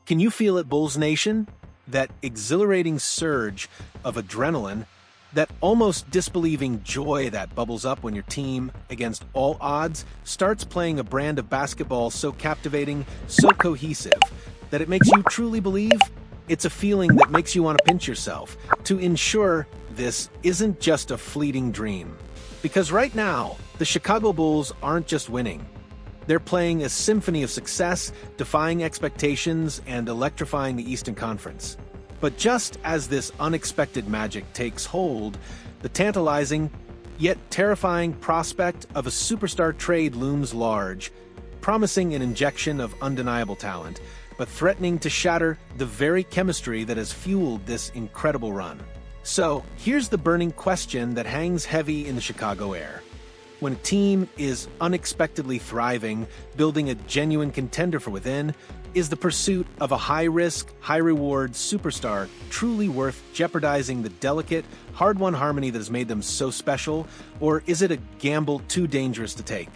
Can you feel it, Bulls Nation? That exhilarating surge of adrenaline, that almost disbelieving joy that bubbles up when your team, against all odds, starts playing a brand of basketball so captivating, so cohesive, that it makes you truly believe? It's a feeling that makes you want to pinch yourself to ensure this isn't just a fleeting dream. Because right now, the Chicago Bulls aren't just winning. They're playing a symphony of success, defying expectations and electrifying the Eastern Conference. But just as this unexpected magic takes hold, the tantalizing, yet terrifying prospect of a superstar trade looms large, promising an injection of undeniable talent, but threatening to shatter the very chemistry that has fueled this incredible run. So, here's the burning question that hangs heavy in the Chicago air. When a team is unexpectedly thriving, building a genuine contender from within, is the pursuit of a high-risk, high-reward superstar truly worth jeopardizing the delicate, hard-won harmony that has made them so special, or is it a gamble too dangerous to take?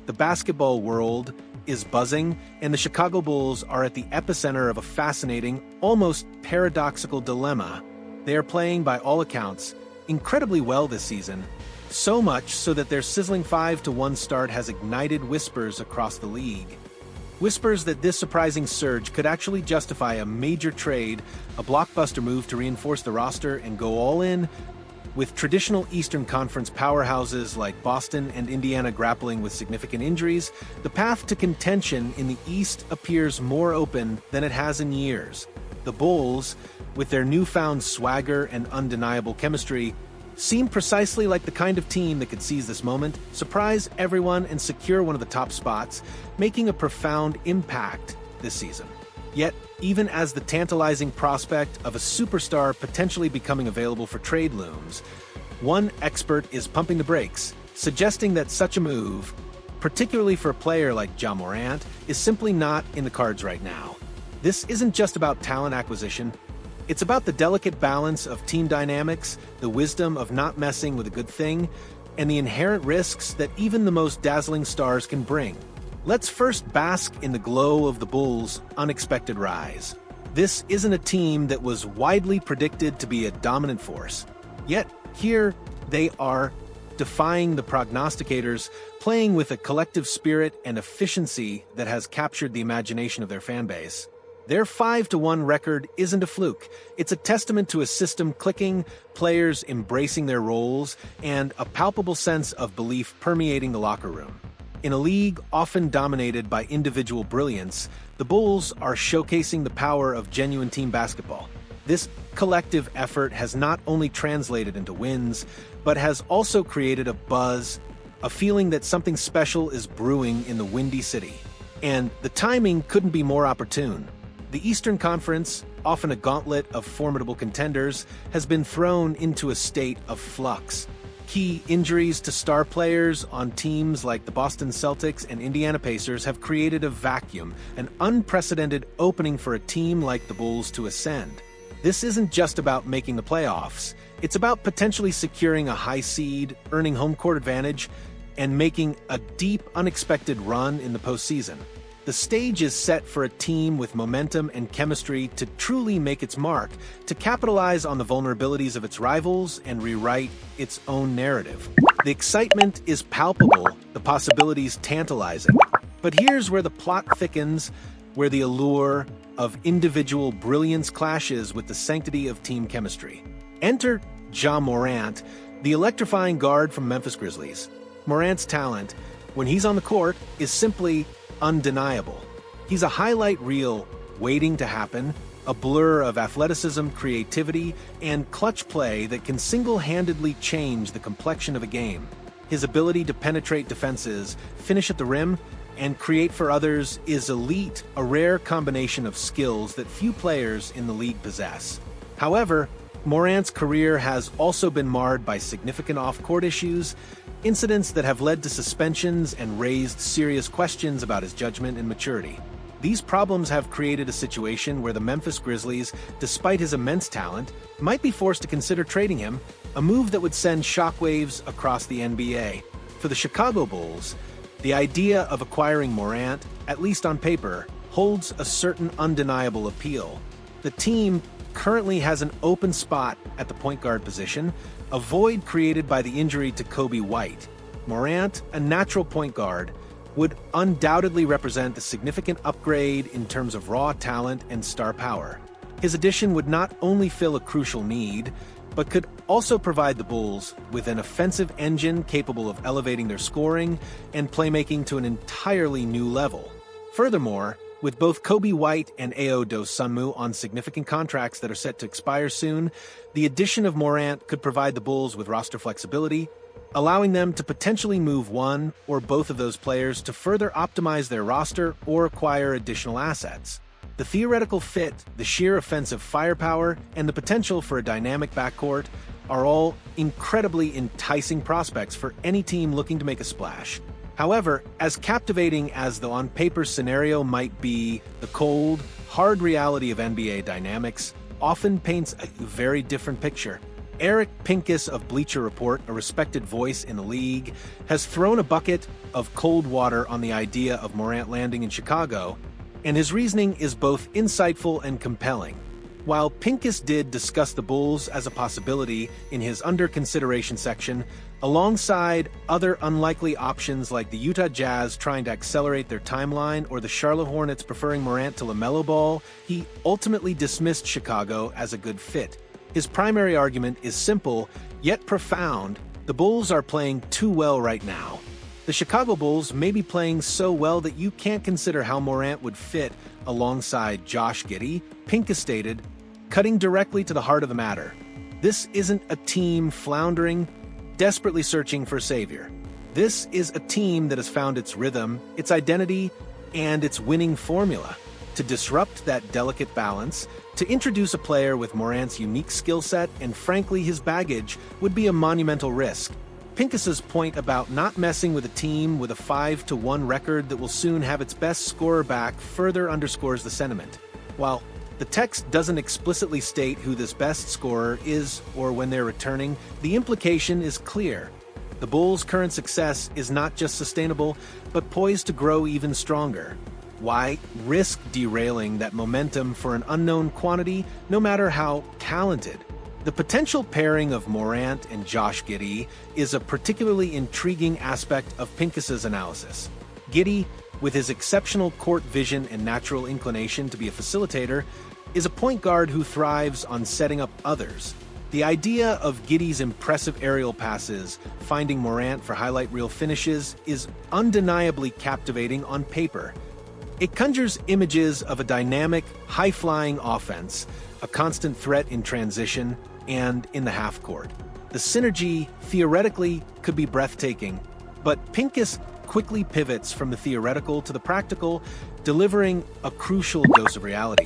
The basketball world is buzzing, and the Chicago Bulls are at the epicenter of a fascinating, almost paradoxical dilemma. They are playing, by all accounts, incredibly well this season, so much so that their sizzling 5-1 start has ignited whispers across the league. Whispers that this surprising surge could actually justify a major trade, a blockbuster move to reinforce the roster and go all in. With traditional Eastern Conference powerhouses like Boston and Indiana grappling with significant injuries, the path to contention in the East appears more open than it has in years. The Bulls, with their newfound swagger and undeniable chemistry, seem precisely like the kind of team that could seize this moment, surprise everyone, and secure one of the top spots, making a profound impact this season. Yet, even as the tantalizing prospect of a superstar potentially becoming available for trade looms, one expert is pumping the brakes, suggesting that such a move, particularly for a player like Ja Morant, is simply not in the cards right now. This isn't just about talent acquisition. It's about the delicate balance of team dynamics, the wisdom of not messing with a good thing, and the inherent risks that even the most dazzling stars can bring. Let's first bask in the glow of the Bulls' unexpected rise. This isn't a team that was widely predicted to be a dominant force. Yet, here they are, defying the prognosticators, playing with a collective spirit and efficiency that has captured the imagination of their fan base. Their 5-1 record isn't a fluke. It's a testament to a system clicking, players embracing their roles, and a palpable sense of belief permeating the locker room. In a league often dominated by individual brilliance, the Bulls are showcasing the power of genuine team basketball. This collective effort has not only translated into wins, but has also created a buzz, a feeling that something special is brewing in the Windy City. And the timing couldn't be more opportune. The Eastern Conference, often a gauntlet of formidable contenders, has been thrown into a state of flux. Key injuries to star players on teams like the Boston Celtics and Indiana Pacers have created a vacuum, an unprecedented opening for a team like the Bulls to ascend. This isn't just about making the playoffs. It's about potentially securing a high seed, earning home court advantage, and making a deep, unexpected run in the postseason. The stage is set for a team with momentum and chemistry to truly make its mark, to capitalize on the vulnerabilities of its rivals and rewrite its own narrative. The excitement is palpable, the possibilities tantalizing. But here's where the plot thickens, where the allure of individual brilliance clashes with the sanctity of team chemistry. Enter Ja Morant, the electrifying guard from Memphis Grizzlies. Morant's talent, when he's on the court, is simply undeniable. He's a highlight reel waiting to happen, a blur of athleticism, creativity, and clutch play that can single-handedly change the complexion of a game. His ability to penetrate defenses, finish at the rim, and create for others is elite, a rare combination of skills that few players in the league possess. However, Morant's career has also been marred by significant off-court issues, incidents that have led to suspensions and raised serious questions about his judgment and maturity. These problems have created a situation where the Memphis Grizzlies, despite his immense talent, might be forced to consider trading him, a move that would send shockwaves across the NBA. For the Chicago Bulls, the idea of acquiring Morant, at least on paper, holds a certain undeniable appeal. The team currently has an open spot at the point guard position, a void created by the injury to Coby White. Morant, a natural point guard, would undoubtedly represent a significant upgrade in terms of raw talent and star power. His addition would not only fill a crucial need, but could also provide the Bulls with an offensive engine capable of elevating their scoring and playmaking to an entirely new level. Furthermore, with both Coby White and Ayo Dosunmu on significant contracts that are set to expire soon, the addition of Morant could provide the Bulls with roster flexibility, allowing them to potentially move one or both of those players to further optimize their roster or acquire additional assets. The theoretical fit, the sheer offensive firepower, and the potential for a dynamic backcourt are all incredibly enticing prospects for any team looking to make a splash. However, as captivating as the on-paper scenario might be, the cold, hard reality of NBA dynamics often paints a very different picture. Eric Pincus of Bleacher Report, a respected voice in the league, has thrown a bucket of cold water on the idea of Morant landing in Chicago, and his reasoning is both insightful and compelling. While Pincus did discuss the Bulls as a possibility in his under consideration section, alongside other unlikely options like the Utah Jazz trying to accelerate their timeline or the Charlotte Hornets preferring Morant to LaMelo Ball, he ultimately dismissed Chicago as a good fit. His primary argument is simple, yet profound. The Bulls are playing too well right now. The Chicago Bulls may be playing so well that you can't consider how Morant would fit alongside Josh Giddey, Pincus stated, cutting directly to the heart of the matter. This isn't a team floundering, desperately searching for a savior. This is a team that has found its rhythm, its identity, and its winning formula. To disrupt that delicate balance, to introduce a player with Morant's unique skill set and frankly his baggage would be a monumental risk. Pincus's point about not messing with a team with a 5-1 record that will soon have its best scorer back further underscores the sentiment. While the text doesn't explicitly state who this best scorer is or when they're returning, the implication is clear. The Bulls' current success is not just sustainable, but poised to grow even stronger. Why risk derailing that momentum for an unknown quantity, no matter how talented? The potential pairing of Morant and Josh Giddey is a particularly intriguing aspect of Pincus's analysis. Giddey, with his exceptional court vision and natural inclination to be a facilitator, is a point guard who thrives on setting up others. The idea of Giddey's impressive aerial passes, finding Morant for highlight reel finishes, is undeniably captivating on paper. It conjures images of a dynamic, high-flying offense, a constant threat in transition, and in the half-court. The synergy, theoretically, could be breathtaking, but Pincus quickly pivots from the theoretical to the practical, delivering a crucial dose of reality.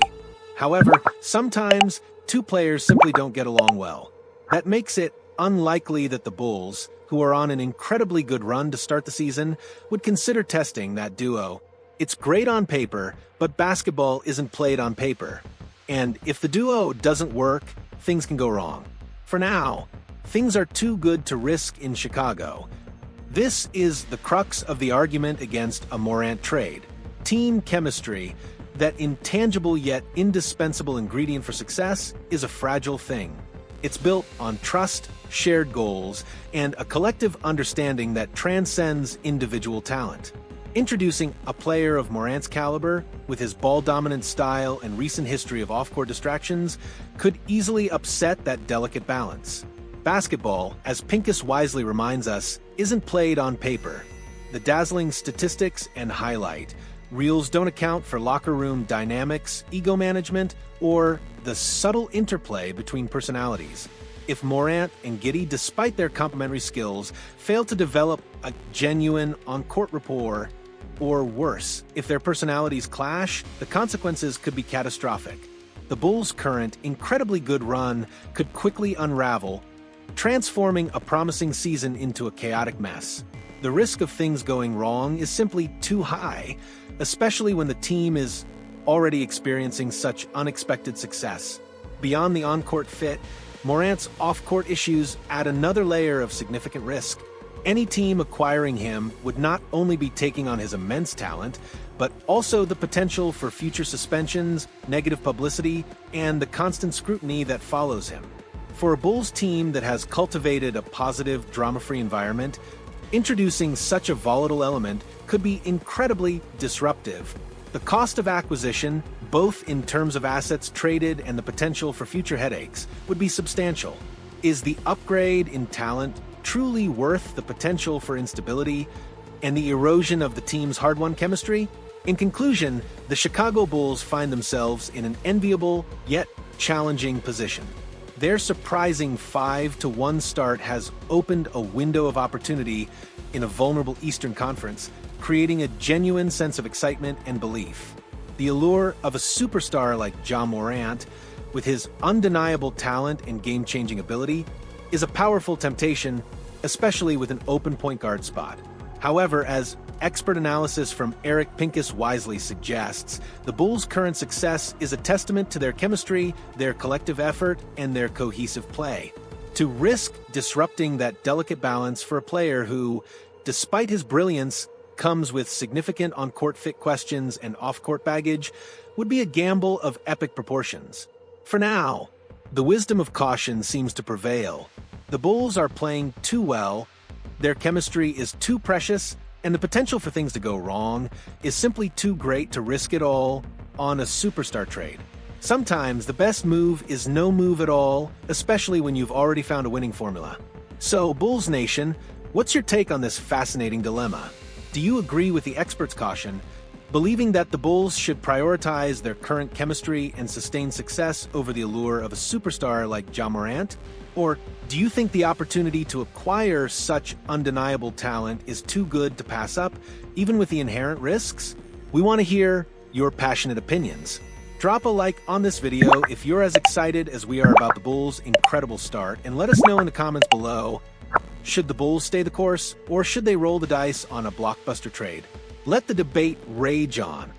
However, sometimes two players simply don't get along well. That makes it unlikely that the Bulls, who are on an incredibly good run to start the season, would consider testing that duo. It's great on paper, but basketball isn't played on paper. And if the duo doesn't work, things can go wrong. For now, things are too good to risk in Chicago. This is the crux of the argument against a Morant trade. Team chemistry, that intangible yet indispensable ingredient for success, is a fragile thing. It's built on trust, shared goals, and a collective understanding that transcends individual talent. Introducing a player of Morant's caliber, with his ball-dominant style and recent history of off-court distractions, could easily upset that delicate balance. Basketball, as Pincus wisely reminds us, isn't played on paper. The dazzling statistics and highlight reels don't account for locker room dynamics, ego management, or the subtle interplay between personalities. If Morant and Giddey, despite their complementary skills, fail to develop a genuine on-court rapport, or worse, if their personalities clash, the consequences could be catastrophic. The Bulls' current, incredibly good run could quickly unravel, transforming a promising season into a chaotic mess. The risk of things going wrong is simply too high, especially when the team is already experiencing such unexpected success. Beyond the on-court fit, Morant's off-court issues add another layer of significant risk. Any team acquiring him would not only be taking on his immense talent, but also the potential for future suspensions, negative publicity, and the constant scrutiny that follows him. For a Bulls team that has cultivated a positive, drama-free environment, introducing such a volatile element could be incredibly disruptive. The cost of acquisition, both in terms of assets traded and the potential for future headaches, would be substantial. Is the upgrade in talent truly worth the potential for instability and the erosion of the team's hard-won chemistry? In conclusion, the Chicago Bulls find themselves in an enviable yet challenging position. Their surprising 5-1 start has opened a window of opportunity in a vulnerable Eastern Conference, creating a genuine sense of excitement and belief. The allure of a superstar like Ja Morant, with his undeniable talent and game-changing ability, is a powerful temptation, especially with an open point guard spot. However, as expert analysis from Eric Pincus wisely suggests, the Bulls' current success is a testament to their chemistry, their collective effort, and their cohesive play. To risk disrupting that delicate balance for a player who, despite his brilliance, comes with significant on-court fit questions and off-court baggage would be a gamble of epic proportions. For now, the wisdom of caution seems to prevail. The Bulls are playing too well, their chemistry is too precious, and the potential for things to go wrong is simply too great to risk it all on a superstar trade. Sometimes the best move is no move at all, especially when you've already found a winning formula. So, Bulls Nation, what's your take on this fascinating dilemma? Do you agree with the experts' caution, believing that the Bulls should prioritize their current chemistry and sustain success over the allure of a superstar like Ja Morant? Or do you think the opportunity to acquire such undeniable talent is too good to pass up, even with the inherent risks? We want to hear your passionate opinions. Drop a like on this video if you're as excited as we are about the Bulls' incredible start, and let us know in the comments below, should the Bulls stay the course, or should they roll the dice on a blockbuster trade? Let the debate rage on.